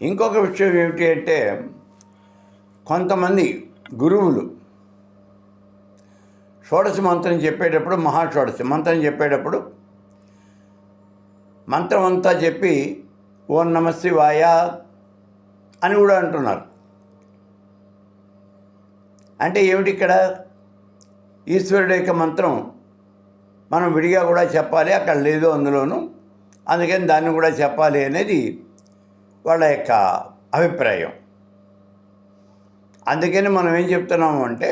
ఇంకొక విషయం ఏమిటి అంటే, కొంతమంది గురువులు షోడశ మంత్రం చెప్పేటప్పుడు, మహాషోడశ మంత్రం చెప్పేటప్పుడు మంత్రం అంతా చెప్పి ఓం నమ శివాయ అని కూడా అంటున్నారు. అంటే ఏమిటి ఇక్కడ? ఈశ్వరుడు యొక్క మంత్రం మనం విడిగా కూడా చెప్పాలి, అక్కడ లేదు అందులోనూ, అందుకని దాన్ని కూడా చెప్పాలి అనేది వాళ్ళ యొక్క అభిప్రాయం. అందుకని మనం ఏం చెప్తున్నాము అంటే,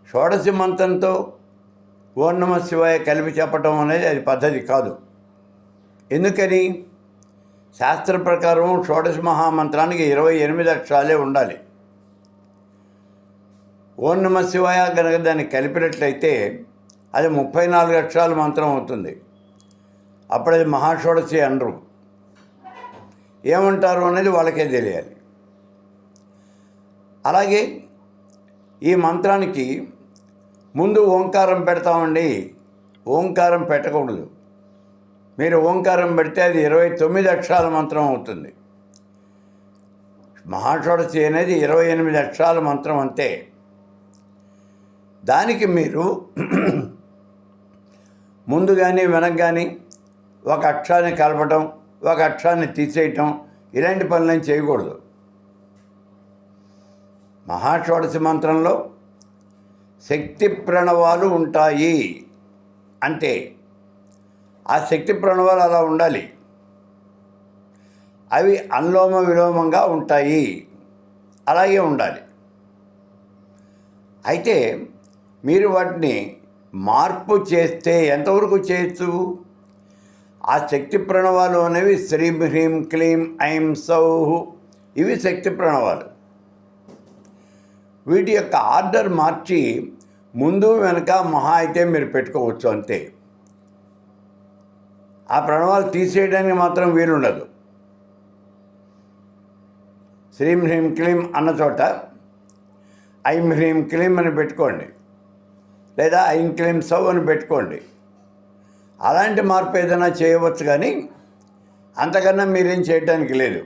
షోడశ మంత్రంతో ఓం నమ శివాయ కలిపి చెప్పటం అనేది అది పద్ధతి కాదు. ఎందుకని? శాస్త్ర ప్రకారం షోడశ మహామంత్రానికి 28 అక్షరాలే ఉండాలి. ఓం నమ శివాయ కనుక దాన్ని కలిపినట్లయితే అది 34 అక్షరాల మంత్రం అవుతుంది. అప్పుడు అది మహాషోడశి అనరు. ఏమంటారు అనేది వాళ్ళకే తెలియాలి. అలాగే ఈ మంత్రానికి ముందు ఓంకారం పెడతామండి. ఓంకారం పెట్టకూడదు. మీరు ఓంకారం పెడితే అది 29 అక్షరాల మంత్రం అవుతుంది. మహాషోడశి అనేది 28 అక్షరాల మంత్రం అంతే. దానికి మీరు ముందు కానీ వెనక కానీ ఒక అక్షరాన్ని కలపటం, ఒక అక్షరాన్ని తీసేయటం, ఇలాంటి పనులను చేయకూడదు. మహాషోడశ మంత్రంలో శక్తి ప్రణవాలు ఉంటాయి. అంటే ఆ శక్తి ప్రణవాలు అలా ఉండాలి. అవి అనులోమ విలోమంగా ఉంటాయి. అలాగే ఉండాలి. అయితే మీరు వాటిని మార్పు చేస్తే ఎంతవరకు చేయొచ్చు? ఆ శక్తి ప్రణవాలు అనేవి శ్రీం హ్రీం క్లీం ఐం సౌః, ఇవి శక్తి ప్రణవాలు. వీటి యొక్క ఆర్డర్ మార్చి ముందు వెనక మహా అయితే మీరు పెట్టుకోవచ్చు అంతే. ఆ ప్రణవాలు తీసేయడానికి మాత్రం వీలుండదు. శ్రీం హ్రీం క్లీం అన్న చోట ఐం హ్రీం క్లీం అని పెట్టుకోండి, లేదా ఐం క్లీం సౌ అని పెట్టుకోండి. అలాంటి మార్పు ఏదైనా చేయవచ్చు, కానీ అంతకన్నా మీరేం చేయడానికి లేదు.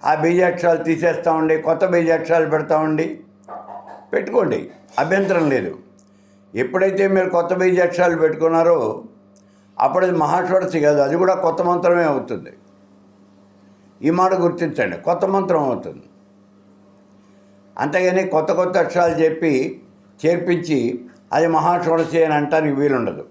ఆ బీజాక్షరాలు తీసేస్తామండి, కొత్త బీజాక్షరాలు పెడతామండి, పెట్టుకోండి, అభ్యంతరం లేదు. ఎప్పుడైతే మీరు కొత్త బీజాక్షరాలు పెట్టుకున్నారో అప్పుడు అది మహాషోడశి కాదు, అది కూడా కొత్త మంత్రమే అవుతుంది. ఈ మాట గుర్తించండి, కొత్త మంత్రం అవుతుంది. అంతేగాని కొత్త కొత్త అక్షరాలు చెప్పి చేర్పించి అది మహాషోడశి అని అంటానికి వీలుండదు.